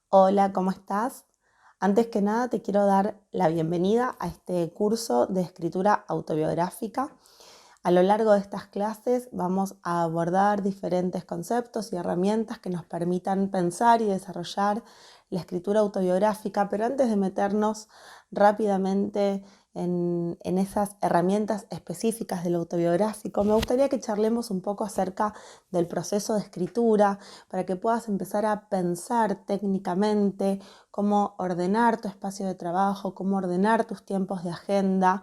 Hola, ¿cómo estás? Antes que nada te quiero dar la bienvenida a este curso de escritura autobiográfica. A lo largo de estas clases vamos a abordar diferentes conceptos y herramientas que nos permitan pensar y desarrollar la escritura autobiográfica, pero antes de meternos rápidamente en esas herramientas específicas del autobiográfico, me gustaría que charlemos un poco acerca del proceso de escritura para que puedas empezar a pensar técnicamente cómo ordenar tu espacio de trabajo, cómo ordenar tus tiempos de agenda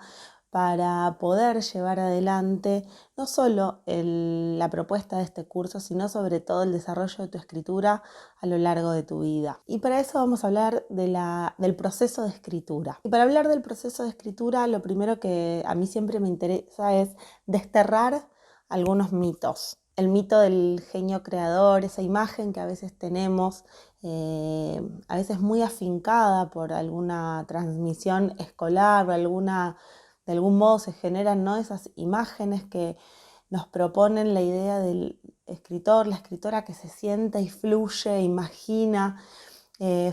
para poder llevar adelante no solo la propuesta de este curso, sino sobre todo el desarrollo de tu escritura a lo largo de tu vida. Y para eso vamos a hablar del proceso de escritura. Y para hablar del proceso de escritura, lo primero que a mí siempre me interesa es desterrar algunos mitos. El mito del genio creador, esa imagen que a veces tenemos, a veces muy afincada por alguna transmisión escolar o de algún modo se generan, ¿no?, esas imágenes que nos proponen la idea del escritor, la escritora que se sienta y fluye, imagina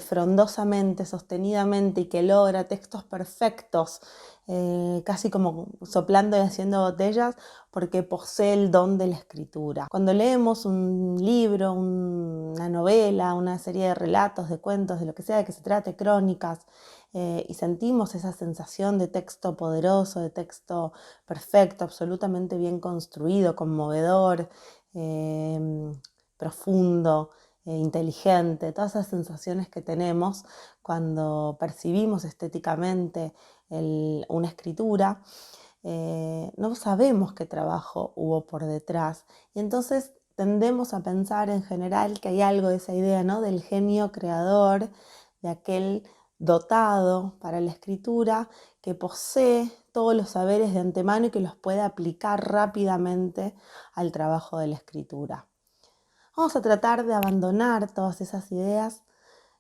frondosamente, sostenidamente y que logra textos perfectos, casi como soplando y haciendo botellas, porque posee el don de la escritura. Cuando leemos un libro, una novela, una serie de relatos, de cuentos, de lo que sea de que se trate, crónicas, y sentimos esa sensación de texto poderoso, de texto perfecto, absolutamente bien construido, conmovedor, profundo, inteligente, todas esas sensaciones que tenemos cuando percibimos estéticamente una escritura, no sabemos qué trabajo hubo por detrás y entonces tendemos a pensar en general que hay algo de esa idea, ¿no?, del genio creador, de aquel dotado para la escritura que posee todos los saberes de antemano y que los puede aplicar rápidamente al trabajo de la escritura. Vamos a tratar de abandonar todas esas ideas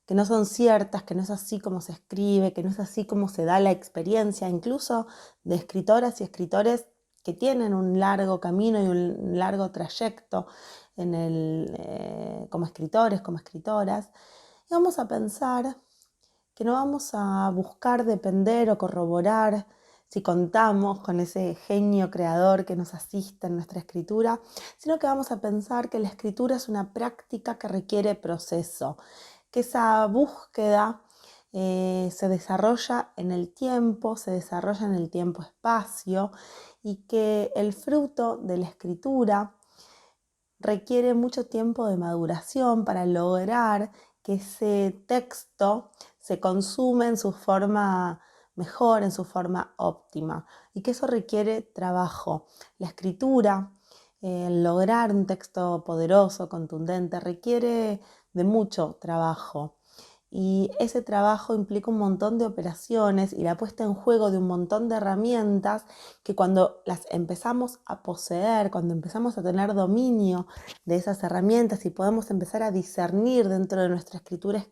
que no son ciertas, que no es así como se escribe, que no es así como se da la experiencia, incluso de escritoras y escritores que tienen un largo camino y un largo trayecto como escritores, como escritoras. Y vamos a pensar que no vamos a buscar depender o corroborar si contamos con ese genio creador que nos asiste en nuestra escritura, sino que vamos a pensar que la escritura es una práctica que requiere proceso, que esa búsqueda se desarrolla en el tiempo, se desarrolla en el tiempo-espacio y que el fruto de la escritura requiere mucho tiempo de maduración para lograr que ese texto se consume en su forma mejor, en su forma óptima, y que eso requiere trabajo. La escritura, lograr un texto poderoso, contundente, requiere de mucho trabajo. Y ese trabajo implica un montón de operaciones y la puesta en juego de un montón de herramientas que cuando las empezamos a poseer, cuando empezamos a tener dominio de esas herramientas y podemos empezar a discernir dentro de nuestra escritura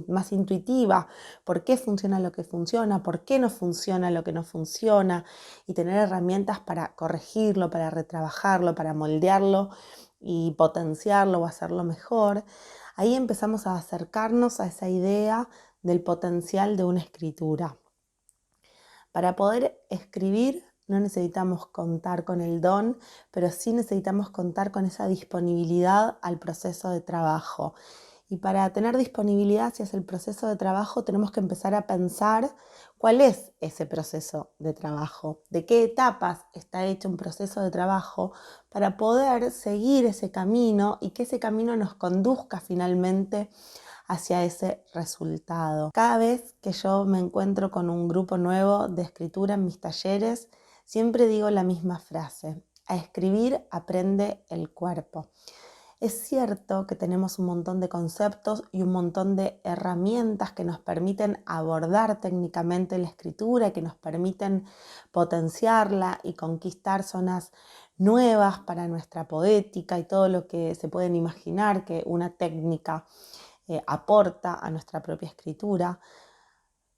más intuitiva por qué funciona lo que funciona, por qué no funciona lo que no funciona, y tener herramientas para corregirlo, para retrabajarlo, para moldearlo y potenciarlo o hacerlo mejor. Ahí empezamos a acercarnos a esa idea del potencial de una escritura. Para poder escribir no necesitamos contar con el don, pero sí necesitamos contar con esa disponibilidad al proceso de trabajo. Y para tener disponibilidad hacia el proceso de trabajo tenemos que empezar a pensar cuál es ese proceso de trabajo, de qué etapas está hecho un proceso de trabajo para poder seguir ese camino y que ese camino nos conduzca finalmente hacia ese resultado. Cada vez que yo me encuentro con un grupo nuevo de escritura en mis talleres, siempre digo la misma frase: a escribir aprende el cuerpo. Es cierto que tenemos un montón de conceptos y un montón de herramientas que nos permiten abordar técnicamente la escritura, que nos permiten potenciarla y conquistar zonas nuevas para nuestra poética y todo lo que se pueden imaginar que una técnica aporta a nuestra propia escritura.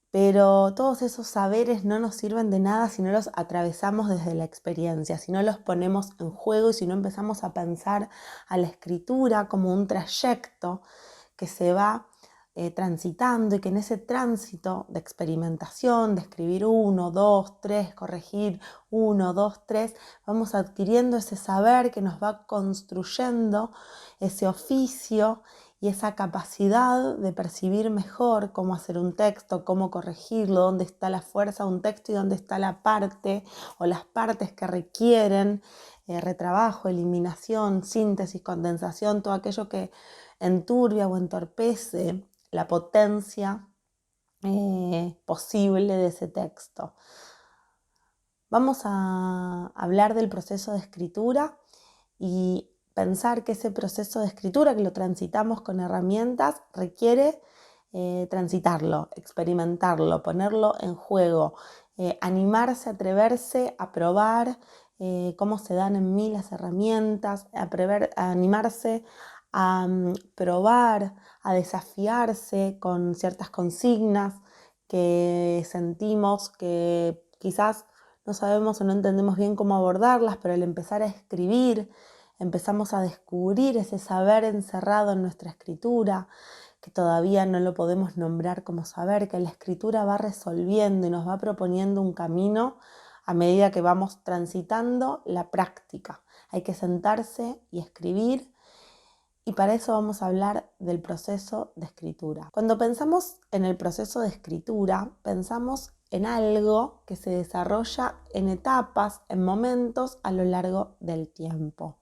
Pero todos esos saberes no nos sirven de nada si no los atravesamos desde la experiencia, si no los ponemos en juego y si no empezamos a pensar a la escritura como un trayecto que se va transitando y que en ese tránsito de experimentación, de escribir 1, 2, 3, corregir 1, 2, 3, vamos adquiriendo ese saber que nos va construyendo ese oficio y esa capacidad de percibir mejor cómo hacer un texto, cómo corregirlo, dónde está la fuerza de un texto y dónde está la parte o las partes que requieren retrabajo, eliminación, síntesis, condensación, todo aquello que enturbia o entorpece la potencia posible de ese texto. Vamos a hablar del proceso de escritura y pensar que ese proceso de escritura, que lo transitamos con herramientas, requiere transitarlo, experimentarlo, ponerlo en juego, animarse, atreverse a probar cómo se dan en mí las herramientas, a animarse a probar, a desafiarse con ciertas consignas que sentimos que quizás no sabemos o no entendemos bien cómo abordarlas, pero al empezar a escribir, empezamos a descubrir ese saber encerrado en nuestra escritura, que todavía no lo podemos nombrar como saber, que la escritura va resolviendo y nos va proponiendo un camino a medida que vamos transitando la práctica. Hay que sentarse y escribir, y para eso vamos a hablar del proceso de escritura. Cuando pensamos en el proceso de escritura, pensamos en algo que se desarrolla en etapas, en momentos a lo largo del tiempo.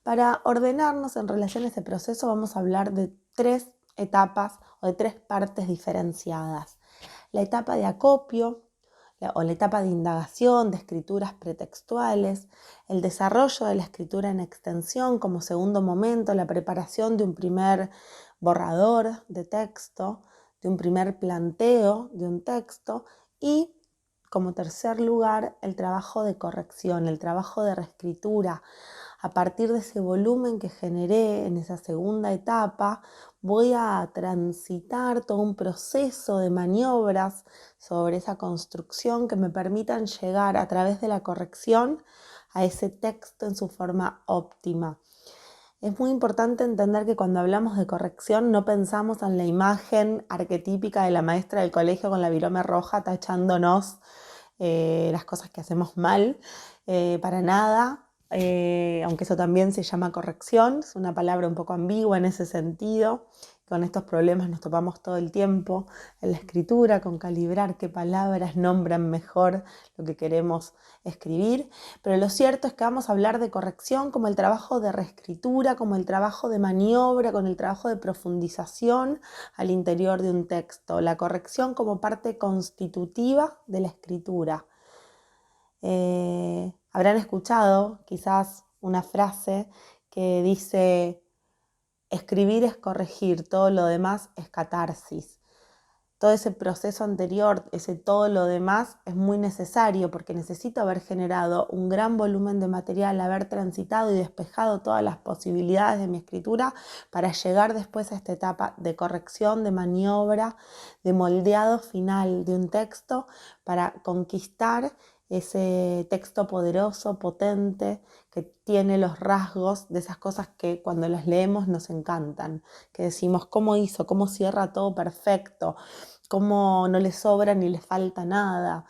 Para ordenarnos en relación a ese proceso vamos a hablar de 3 etapas o de 3 partes diferenciadas. La etapa de acopio o la etapa de indagación, de escrituras pretextuales, el desarrollo de la escritura en extensión como segundo momento, la preparación de un primer borrador de texto, de un primer planteo de un texto y como tercer lugar el trabajo de corrección, el trabajo de reescritura. A partir de ese volumen que generé en esa segunda etapa, voy a transitar todo un proceso de maniobras sobre esa construcción que me permitan llegar a través de la corrección a ese texto en su forma óptima. Es muy importante entender que cuando hablamos de corrección no pensamos en la imagen arquetípica de la maestra del colegio con la virome roja tachándonos las cosas que hacemos mal, para nada. Aunque eso también se llama corrección, es una palabra un poco ambigua en ese sentido. Con estos problemas nos topamos todo el tiempo en la escritura, con calibrar qué palabras nombran mejor lo que queremos escribir. Pero lo cierto es que vamos a hablar de corrección como el trabajo de reescritura, como el trabajo de maniobra, con el trabajo de profundización al interior de un texto. La corrección como parte constitutiva de la escritura. Habrán escuchado quizás una frase que dice: escribir es corregir, todo lo demás es catarsis. Todo ese proceso anterior, ese todo lo demás es muy necesario porque necesito haber generado un gran volumen de material, haber transitado y despejado todas las posibilidades de mi escritura para llegar después a esta etapa de corrección, de maniobra, de moldeado final de un texto para conquistar ese texto poderoso, potente, que tiene los rasgos de esas cosas que cuando las leemos nos encantan, que decimos cómo hizo, cómo cierra todo perfecto, cómo no le sobra ni le falta nada,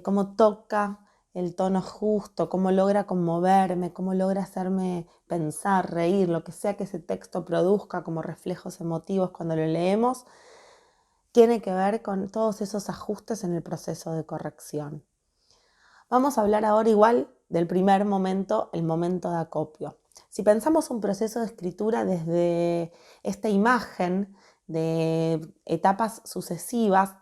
cómo toca el tono justo, cómo logra conmoverme, cómo logra hacerme pensar, reír, lo que sea que ese texto produzca como reflejos emotivos cuando lo leemos, tiene que ver con todos esos ajustes en el proceso de corrección. Vamos a hablar ahora igual del primer momento, el momento de acopio. Si pensamos un proceso de escritura desde esta imagen de etapas sucesivas,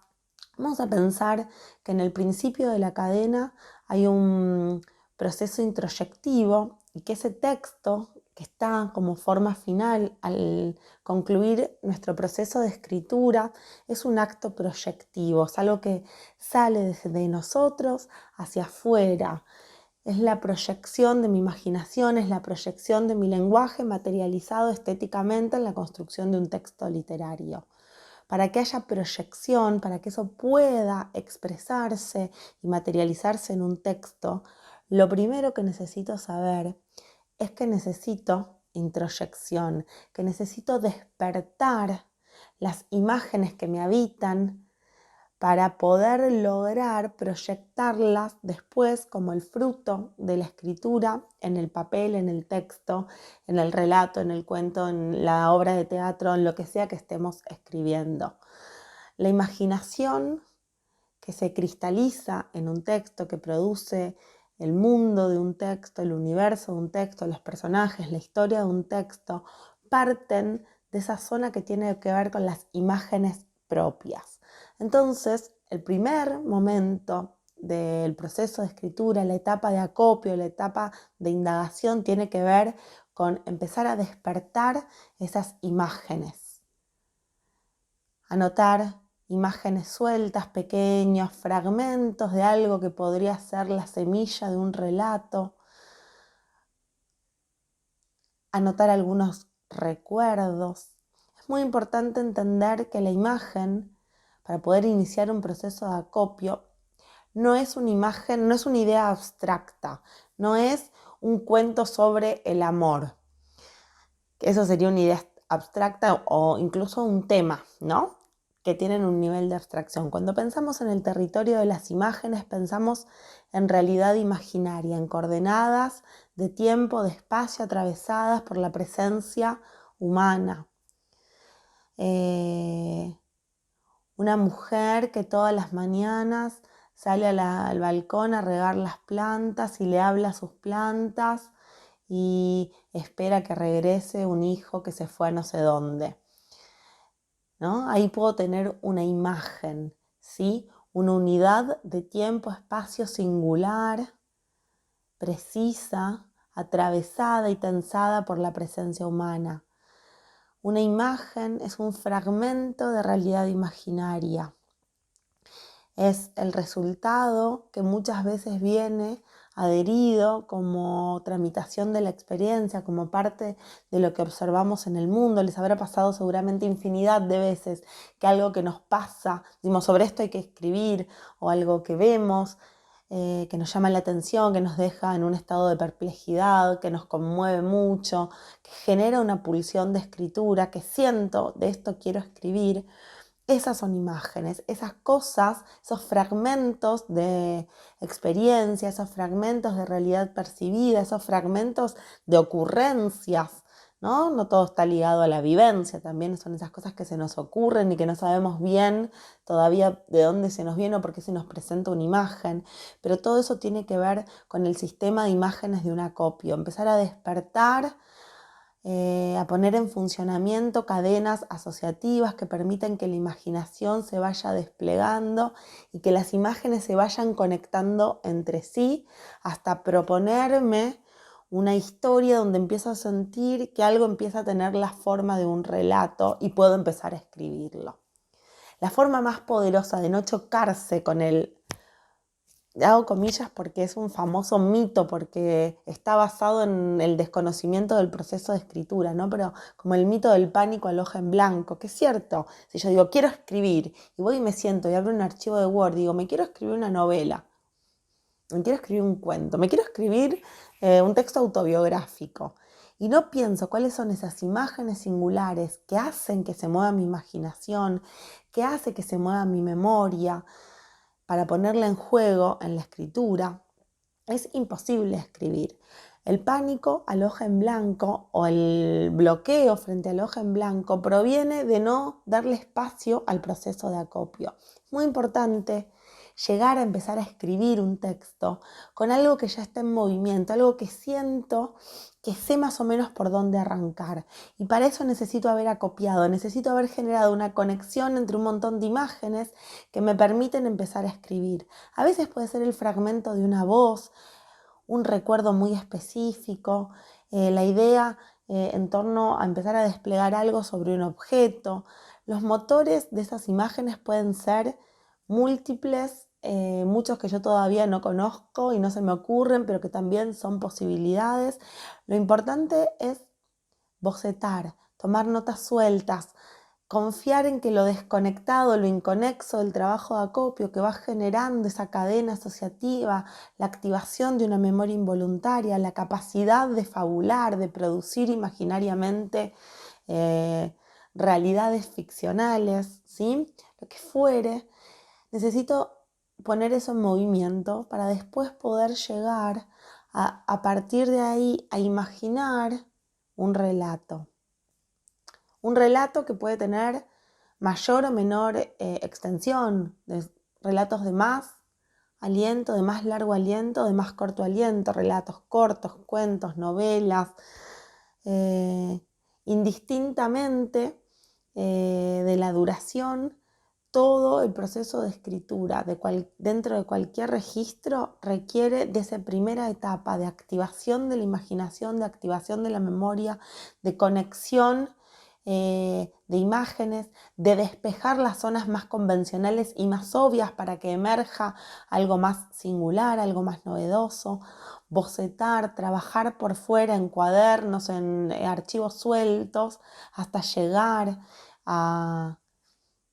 vamos a pensar que en el principio de la cadena hay un proceso introyectivo y que ese texto que está como forma final al concluir nuestro proceso de escritura es un acto proyectivo, es algo que sale desde nosotros hacia afuera. Es la proyección de mi imaginación, es la proyección de mi lenguaje materializado estéticamente en la construcción de un texto literario. Para que haya proyección, para que eso pueda expresarse y materializarse en un texto, lo primero que necesito saber es que necesito introyección, que necesito despertar las imágenes que me habitan para poder lograr proyectarlas después como el fruto de la escritura en el papel, en el texto, en el relato, en el cuento, en la obra de teatro, en lo que sea que estemos escribiendo. La imaginación que se cristaliza en un texto, que produce el mundo de un texto, el universo de un texto, los personajes, la historia de un texto, parten de esa zona que tiene que ver con las imágenes propias. Entonces, el primer momento del proceso de escritura, la etapa de acopio, la etapa de indagación, tiene que ver con empezar a despertar esas imágenes. Anotar imágenes sueltas, pequeños fragmentos de algo que podría ser la semilla de un relato. Anotar algunos recuerdos. Es muy importante entender que la imagen, para poder iniciar un proceso de acopio, no es una imagen, no es una idea abstracta, no es un cuento sobre el amor. Eso sería una idea abstracta o incluso un tema, ¿no? Que tienen un nivel de abstracción. Cuando pensamos en el territorio de las imágenes, pensamos en realidad imaginaria, en coordenadas de tiempo, de espacio, atravesadas por la presencia humana. Una mujer que todas las mañanas sale al balcón a regar las plantas y le habla a sus plantas y espera que regrese un hijo que se fue a no sé dónde, ¿no? Ahí puedo tener una imagen, ¿sí? Una unidad de tiempo, espacio singular, precisa, atravesada y tensada por la presencia humana. Una imagen es un fragmento de realidad imaginaria. Es el resultado que muchas veces viene adherido como tramitación de la experiencia, como parte de lo que observamos en el mundo. Les habrá pasado seguramente infinidad de veces que algo que nos pasa, decimos sobre esto hay que escribir, o algo que vemos, que nos llama la atención, que nos deja en un estado de perplejidad, que nos conmueve mucho, que genera una pulsión de escritura, que siento, de esto quiero escribir. Esas son imágenes, esas cosas, esos fragmentos de experiencia, esos fragmentos de realidad percibida, esos fragmentos de ocurrencias, ¿no? No todo está ligado a la vivencia, también son esas cosas que se nos ocurren y que no sabemos bien todavía de dónde se nos viene o por qué se nos presenta una imagen, pero todo eso tiene que ver con el sistema de imágenes de un acopio, empezar a despertar, a poner en funcionamiento cadenas asociativas que permiten que la imaginación se vaya desplegando y que las imágenes se vayan conectando entre sí hasta proponerme una historia donde empiezo a sentir que algo empieza a tener la forma de un relato y puedo empezar a escribirlo. La forma más poderosa de no chocarse con el, hago comillas porque es un famoso mito, porque está basado en el desconocimiento del proceso de escritura, ¿no? Pero como el mito del pánico al hoja en blanco, que es cierto. Si yo digo, quiero escribir, y voy y me siento y abro un archivo de Word, digo, me quiero escribir una novela, me quiero escribir un cuento, me quiero escribir un texto autobiográfico. Y no pienso cuáles son esas imágenes singulares que hacen que se mueva mi imaginación, que hace que se mueva mi memoria, para ponerla en juego en la escritura, es imposible escribir. El pánico al hoja en blanco o el bloqueo frente al hoja en blanco proviene de no darle espacio al proceso de acopio. Muy importante llegar a empezar a escribir un texto con algo que ya está en movimiento, algo que siento, que sé más o menos por dónde arrancar. Y para eso necesito haber acopiado, necesito haber generado una conexión entre un montón de imágenes que me permiten empezar a escribir. A veces puede ser el fragmento de una voz, un recuerdo muy específico, la idea en torno a empezar a desplegar algo sobre un objeto. Los motores de esas imágenes pueden ser múltiples, muchos que yo todavía no conozco y no se me ocurren, pero que también son posibilidades. Lo importante es bocetar, tomar notas sueltas, confiar en que lo desconectado, lo inconexo del trabajo de acopio que va generando esa cadena asociativa, la activación de una memoria involuntaria, la capacidad de fabular, de producir imaginariamente realidades ficcionales, ¿sí? Lo que fuere, necesito poner eso en movimiento para después poder llegar a partir de ahí a imaginar un relato. Un relato que puede tener mayor o menor extensión, de relatos de más aliento, de más largo aliento, de más corto aliento, relatos cortos, cuentos, novelas, indistintamente de la duración. Todo el proceso de escritura dentro de cualquier registro requiere de esa primera etapa de activación de la imaginación, de activación de la memoria, de conexión de imágenes, de despejar las zonas más convencionales y más obvias para que emerja algo más singular, algo más novedoso, bocetar, trabajar por fuera en cuadernos, en archivos sueltos, hasta llegar a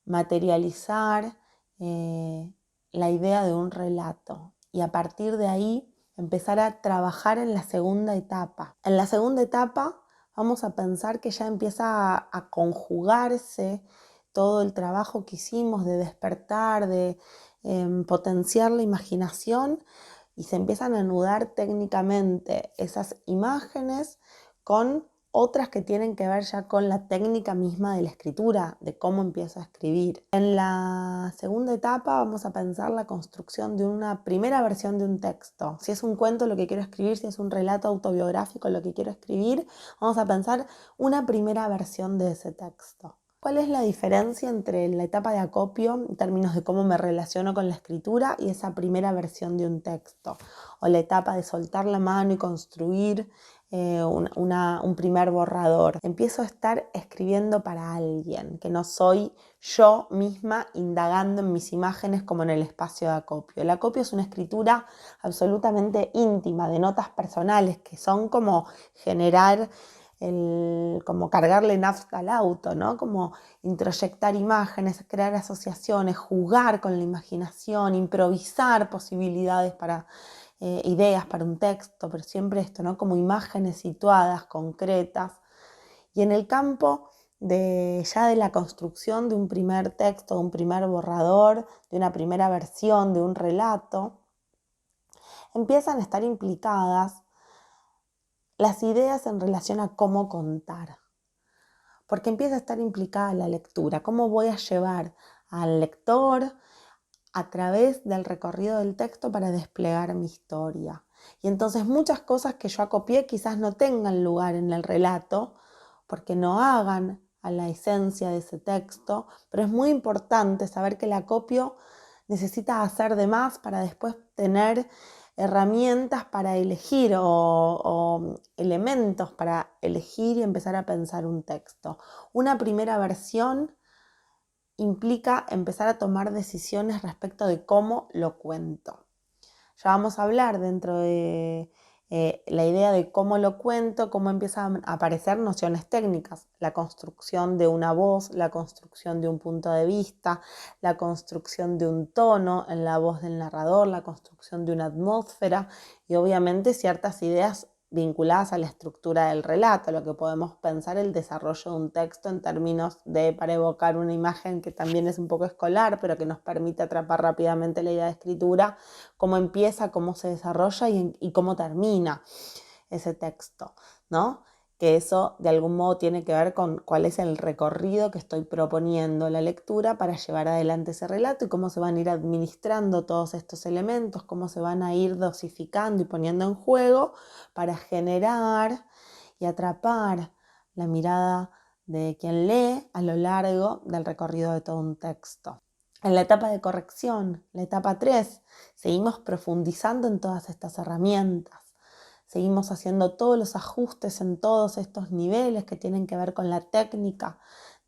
materializar la idea de un relato y a partir de ahí empezar a trabajar en la segunda etapa. En la segunda etapa vamos a pensar que ya empieza a conjugarse todo el trabajo que hicimos de despertar, de potenciar la imaginación y se empiezan a anudar técnicamente esas imágenes con otras que tienen que ver ya con la técnica misma de la escritura, de cómo empiezo a escribir. En la segunda etapa vamos a pensar la construcción de una primera versión de un texto. Si es un cuento lo que quiero escribir, si es un relato autobiográfico lo que quiero escribir, vamos a pensar una primera versión de ese texto. ¿Cuál es la diferencia entre la etapa de acopio en términos de cómo me relaciono con la escritura y esa primera versión de un texto? O la etapa de soltar la mano y construir un primer borrador. Empiezo a estar escribiendo para alguien, que no soy yo misma indagando en mis imágenes como en el espacio de acopio. El acopio es una escritura absolutamente íntima, de notas personales, que son como generar como cargarle nafta al auto, ¿no? Como introyectar imágenes, crear asociaciones, jugar con la imaginación, improvisar posibilidades para ideas para un texto, pero siempre esto, ¿no? Como imágenes situadas, concretas. Y en el campo ya de la construcción de un primer texto, de un primer borrador, de una primera versión, de un relato, empiezan a estar implicadas las ideas en relación a cómo contar. Porque empieza a estar implicada la lectura, cómo voy a llevar al lector a través del recorrido del texto para desplegar mi historia. Y entonces muchas cosas que yo acopié quizás no tengan lugar en el relato, porque no hagan a la esencia de ese texto, pero es muy importante saber que el acopio necesita hacer de más para después tener herramientas para elegir o elementos para elegir y empezar a pensar un texto. Una primera versión implica empezar a tomar decisiones respecto de cómo lo cuento. Ya vamos a hablar dentro de la idea de cómo lo cuento, cómo empiezan a aparecer nociones técnicas, la construcción de una voz, la construcción de un punto de vista, la construcción de un tono en la voz del narrador, la construcción de una atmósfera y obviamente ciertas ideas vinculadas a la estructura del relato, lo que podemos pensar el desarrollo de un texto en términos de para evocar una imagen que también es un poco escolar, pero que nos permite atrapar rápidamente la idea de escritura, cómo empieza, cómo se desarrolla y cómo termina ese texto, ¿no? Que eso de algún modo tiene que ver con cuál es el recorrido que estoy proponiendo la lectura para llevar adelante ese relato y cómo se van a ir administrando todos estos elementos, cómo se van a ir dosificando y poniendo en juego para generar y atrapar la mirada de quien lee a lo largo del recorrido de todo un texto. En la etapa de corrección, la etapa 3, seguimos profundizando en todas estas herramientas. Seguimos haciendo todos los ajustes en todos estos niveles que tienen que ver con la técnica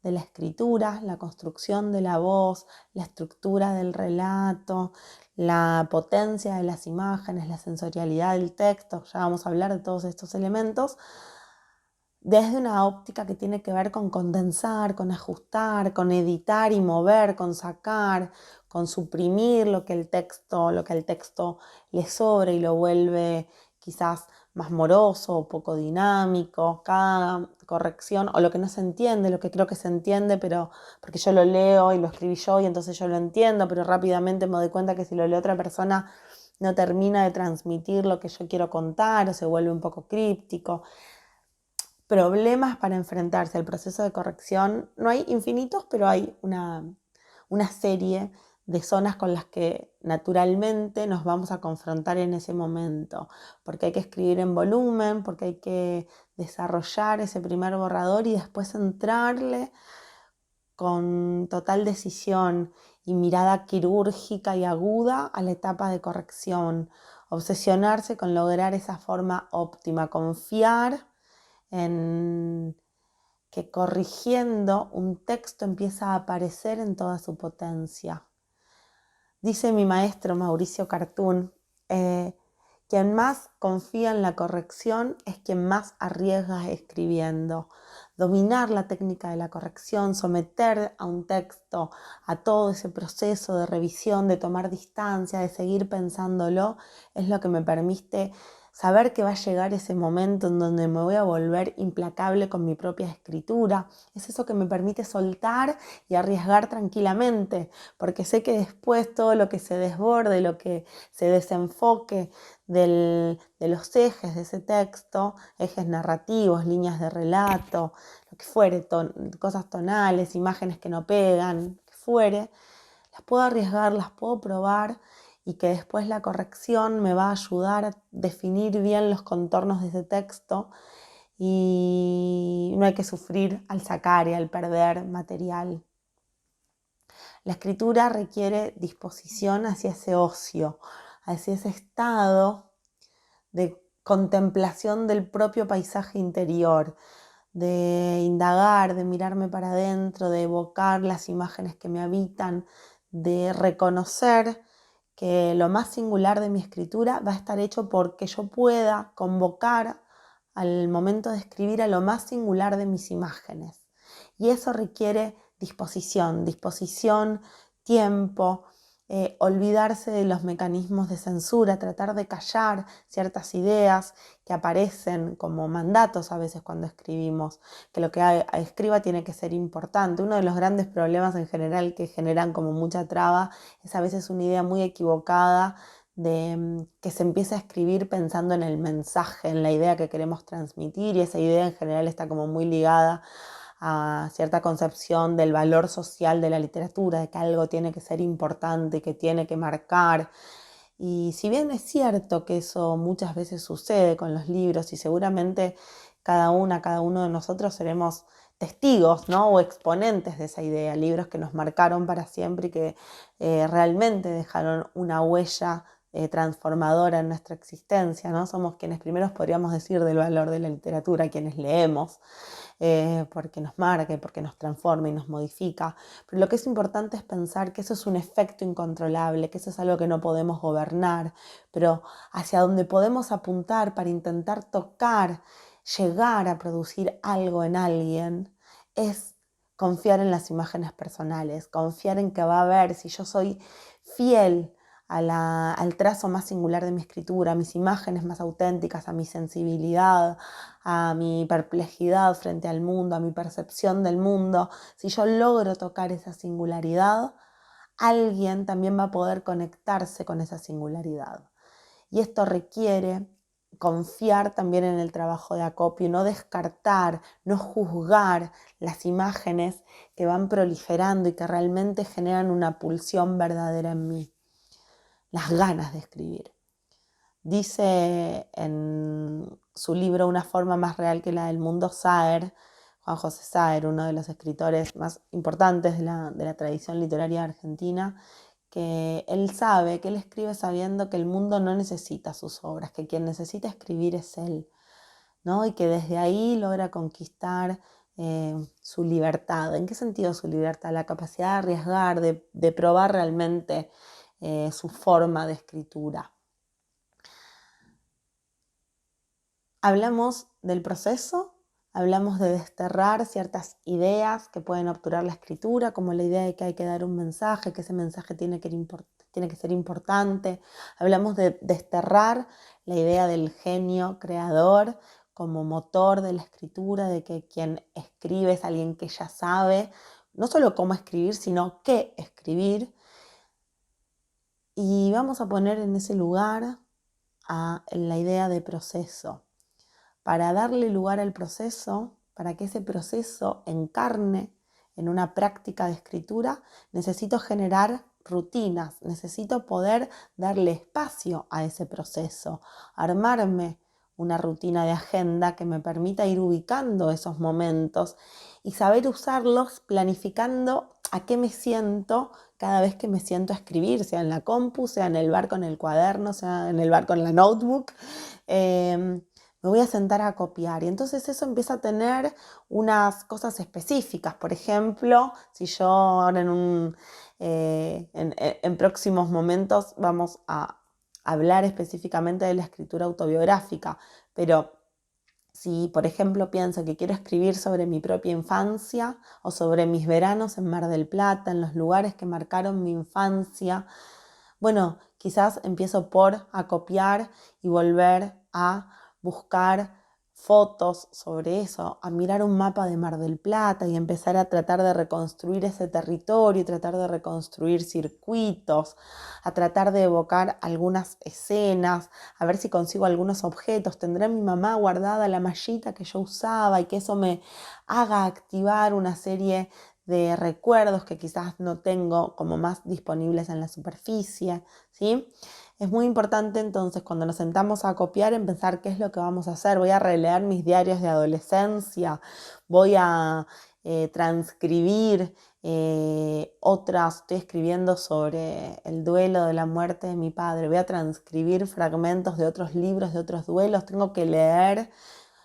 de la escritura, la construcción de la voz, la estructura del relato, la potencia de las imágenes, la sensorialidad del texto. Ya vamos a hablar de todos estos elementos desde una óptica que tiene que ver con condensar, con ajustar, con editar y mover, con sacar, con suprimir lo que al texto le sobra y lo vuelve quizás más moroso o poco dinámico. Cada corrección, o lo que no se entiende, lo que creo que se entiende, pero porque yo lo leo y lo escribí yo y entonces yo lo entiendo, pero rápidamente me doy cuenta que si lo lee otra persona no termina de transmitir lo que yo quiero contar o se vuelve un poco críptico. Problemas para enfrentarse al proceso de corrección. No hay infinitos, pero hay una serie de zonas con las que naturalmente nos vamos a confrontar en ese momento, porque hay que escribir en volumen, porque hay que desarrollar ese primer borrador y después entrarle con total decisión y mirada quirúrgica y aguda a la etapa de corrección, obsesionarse con lograr esa forma óptima, confiar en que corrigiendo un texto empieza a aparecer en toda su potencia. Dice mi maestro Mauricio Cartún, quien más confía en la corrección es quien más arriesga escribiendo. Dominar la técnica de la corrección, someter a un texto a todo ese proceso de revisión, de tomar distancia, de seguir pensándolo, es lo que me permite saber que va a llegar ese momento en donde me voy a volver implacable con mi propia escritura. Es eso que me permite soltar y arriesgar tranquilamente, porque sé que después todo lo que se desborde, lo que se desenfoque de los ejes de ese texto, ejes narrativos, líneas de relato, lo que fuere, cosas tonales, imágenes que no pegan, lo que fuere, las puedo arriesgar, las puedo probar y que después la corrección me va a ayudar a definir bien los contornos de ese texto y no hay que sufrir al sacar y al perder material. La escritura requiere disposición hacia ese ocio, hacia ese estado de contemplación del propio paisaje interior, de indagar, de mirarme para adentro, de evocar las imágenes que me habitan, de reconocer que lo más singular de mi escritura va a estar hecho porque yo pueda convocar al momento de escribir a lo más singular de mis imágenes. Y eso requiere disposición, tiempo, olvidarse de los mecanismos de censura, tratar de callar ciertas ideas que aparecen como mandatos a veces cuando escribimos, que lo que escriba tiene que ser importante. Uno de los grandes problemas en general que generan como mucha traba es a veces una idea muy equivocada de que se empieza a escribir pensando en el mensaje, en la idea que queremos transmitir, y esa idea en general está como muy ligada a cierta concepción del valor social de la literatura, de que algo tiene que ser importante, que tiene que marcar. Y si bien es cierto que eso muchas veces sucede con los libros y seguramente cada uno de nosotros seremos testigos, ¿no? O exponentes de esa idea, libros que nos marcaron para siempre y que realmente dejaron una huella transformadora en nuestra existencia, ¿no? Somos quienes primeros podríamos decir del valor de la literatura, quienes leemos, porque nos marca, porque nos transforma y nos modifica. Pero lo que es importante es pensar que eso es un efecto incontrolable, que eso es algo que no podemos gobernar, pero hacia donde podemos apuntar para intentar tocar, llegar a producir algo en alguien, es confiar en las imágenes personales, confiar en que va a haber, si yo soy fiel al trazo más singular de mi escritura, a mis imágenes más auténticas, a mi sensibilidad, a mi perplejidad frente al mundo, a mi percepción del mundo, si yo logro tocar esa singularidad, alguien también va a poder conectarse con esa singularidad. Y esto requiere confiar también en el trabajo de acopio, no descartar, no juzgar las imágenes que van proliferando y que realmente generan una pulsión verdadera en mí, las ganas de escribir. Dice en su libro Una forma más real que la del mundo, Saer, Juan José Saer, uno de los escritores más importantes de la tradición literaria argentina, que él sabe, que él escribe sabiendo que el mundo no necesita sus obras, que quien necesita escribir es él, ¿no? Y que desde ahí logra conquistar su libertad. ¿En qué sentido su libertad? La capacidad de arriesgar, de probar realmente su forma de escritura. Hablamos del proceso, Hablamos de desterrar ciertas ideas que pueden obturar la escritura, como la idea de que hay que dar un mensaje, que ese mensaje tiene que ser importante. Hablamos de desterrar la idea del genio creador como motor de la escritura, de que quien escribe es alguien que ya sabe no solo cómo escribir, sino qué escribir. Y vamos a poner en ese lugar en la idea de proceso. Para darle lugar al proceso, para que ese proceso encarne en una práctica de escritura, necesito generar rutinas, necesito poder darle espacio a ese proceso, armarme una rutina de agenda que me permita ir ubicando esos momentos y saber usarlos planificando a qué me siento cada vez que me siento a escribir, sea en la compu, sea en el bar con el cuaderno, sea en el bar con la notebook. Me voy a sentar a copiar. Y entonces eso empieza a tener unas cosas específicas. Por ejemplo, si yo ahora en próximos momentos vamos a hablar específicamente de la escritura autobiográfica, pero si, por ejemplo, pienso que quiero escribir sobre mi propia infancia o sobre mis veranos en Mar del Plata, en los lugares que marcaron mi infancia, bueno, quizás empiezo por copiar y volver a buscar fotos sobre eso, a mirar un mapa de Mar del Plata y empezar a tratar de reconstruir ese territorio, tratar de reconstruir circuitos, a tratar de evocar algunas escenas, a ver si consigo algunos objetos. Tendré a mi mamá guardada la mallita que yo usaba y que eso me haga activar una serie de recuerdos que quizás no tengo como más disponibles en la superficie, ¿sí? Es muy importante entonces cuando nos sentamos a copiar en pensar qué es lo que vamos a hacer. Voy a releer mis diarios de adolescencia, voy a transcribir estoy escribiendo sobre el duelo de la muerte de mi padre, voy a transcribir fragmentos de otros libros, de otros duelos, tengo que leer.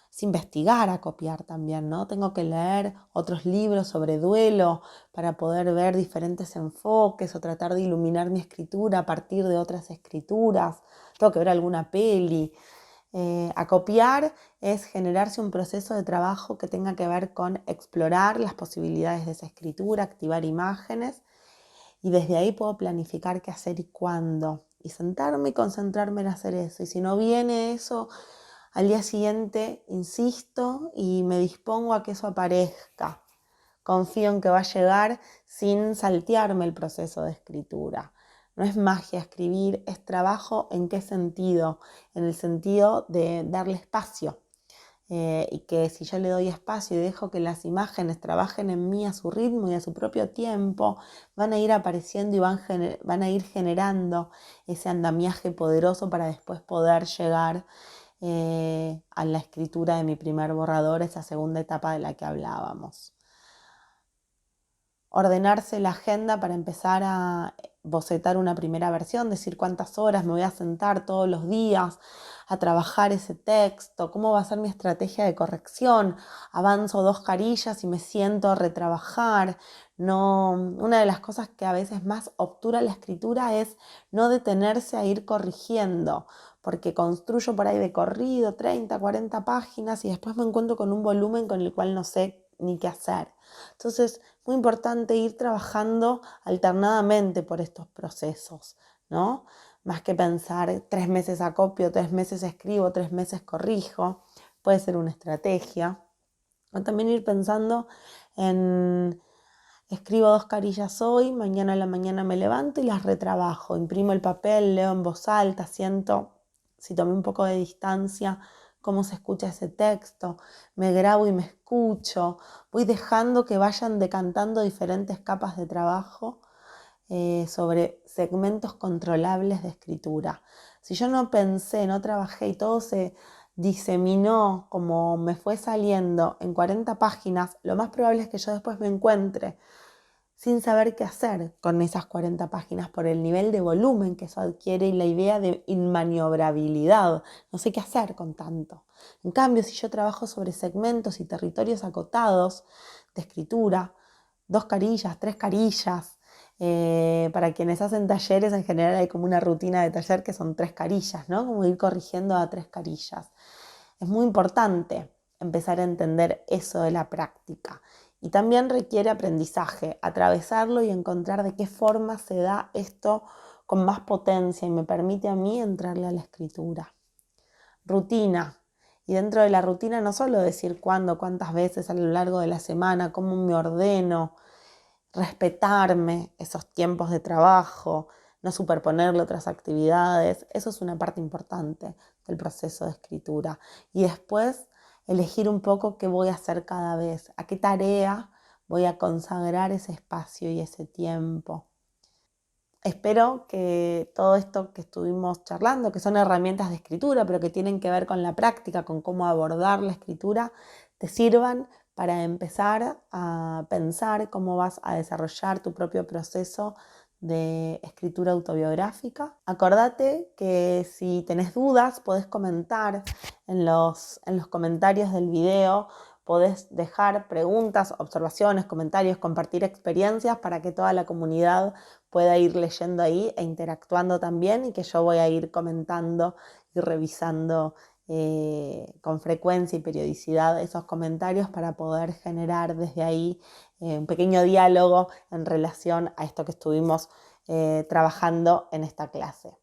Es investigar a copiar también, ¿no? Tengo que leer otros libros sobre duelo para poder ver diferentes enfoques o tratar de iluminar mi escritura a partir de otras escrituras. Tengo que ver alguna peli. A copiar es generarse un proceso de trabajo que tenga que ver con explorar las posibilidades de esa escritura, activar imágenes y desde ahí puedo planificar qué hacer y cuándo. Y sentarme y concentrarme en hacer eso. Y si no viene eso, al día siguiente insisto y me dispongo a que eso aparezca. Confío en que va a llegar sin saltearme el proceso de escritura. No es magia escribir, es trabajo. ¿En qué sentido? En el sentido de darle espacio. Y que si yo le doy espacio y dejo que las imágenes trabajen en mí a su ritmo y a su propio tiempo, van a ir apareciendo y van a ir generando ese andamiaje poderoso para después poder llegar a la escritura de mi primer borrador, esa segunda etapa de la que hablábamos. Ordenarse la agenda para empezar a bocetar una primera versión, decir cuántas horas me voy a sentar todos los días a trabajar ese texto, cómo va a ser mi estrategia de corrección, avanzo 2 carillas y me siento a retrabajar. No, una de las cosas que a veces más obtura la escritura es no detenerse a ir corrigiendo, porque construyo por ahí de corrido 30, 40 páginas y después me encuentro con un volumen con el cual no sé ni qué hacer. Entonces, muy importante ir trabajando alternadamente por estos procesos, ¿no? Más que pensar 3 meses acopio, 3 meses escribo, 3 meses corrijo, puede ser una estrategia. O también ir pensando en escribo 2 carillas hoy, mañana a la mañana me levanto y las retrabajo, imprimo el papel, leo en voz alta, siento, si tomé un poco de distancia, cómo se escucha ese texto, me grabo y me escucho, voy dejando que vayan decantando diferentes capas de trabajo sobre segmentos controlables de escritura. Si yo no pensé, no trabajé y todo se diseminó como me fue saliendo en 40 páginas, lo más probable es que yo después me encuentre sin saber qué hacer con esas 40 páginas por el nivel de volumen que eso adquiere y la idea de inmaniobrabilidad. No sé qué hacer con tanto. En cambio, si yo trabajo sobre segmentos y territorios acotados de escritura, 2 carillas, 3 carillas, para quienes hacen talleres en general hay como una rutina de taller que son 3 carillas, ¿no? Como ir corrigiendo a 3 carillas. Es muy importante empezar a entender eso de la práctica. Y también requiere aprendizaje, atravesarlo y encontrar de qué forma se da esto con más potencia y me permite a mí entrarle a la escritura. Rutina. Y dentro de la rutina no solo decir cuándo, cuántas veces a lo largo de la semana, cómo me ordeno, respetarme esos tiempos de trabajo, no superponerle otras actividades, eso es una parte importante del proceso de escritura. Y después elegir un poco qué voy a hacer cada vez, a qué tarea voy a consagrar ese espacio y ese tiempo. Espero que todo esto que estuvimos charlando, que son herramientas de escritura, pero que tienen que ver con la práctica, con cómo abordar la escritura, te sirvan para empezar a pensar cómo vas a desarrollar tu propio proceso de escritura autobiográfica. Acordate que si tenés dudas, podés comentar en los comentarios del video, podés dejar preguntas, observaciones, comentarios, compartir experiencias para que toda la comunidad pueda ir leyendo ahí e interactuando también y que yo voy a ir comentando y revisando con frecuencia y periodicidad esos comentarios para poder generar desde ahí un pequeño diálogo en relación a esto que estuvimos trabajando en esta clase.